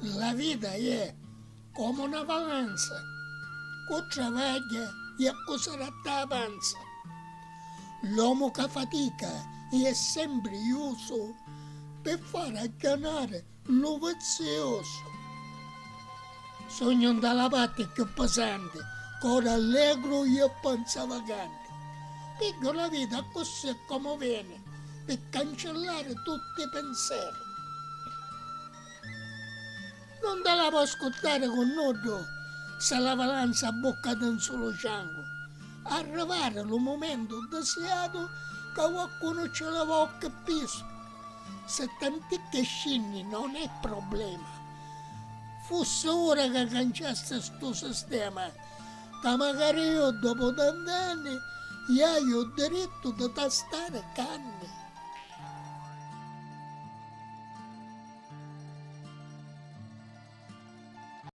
La vita è come una vacanza, con travaglia e con sarà avanza. L'uomo che fatica è sempre uso per far agganare lo vizioso. Sogno dalla parte più pesante, cuore allegro e pensa vagante. Perché la vita così è come viene, per cancellare tutti i pensieri. Non te la può ascoltare con nudo se la valanza boccata in solo ciango. Arrivare il momento desiato che qualcuno ce la va a capire. Se tanti che scinni non è problema. Fosse ora che cangiasse questo sistema, che magari io dopo tanti anni io ho diritto di tastare canne.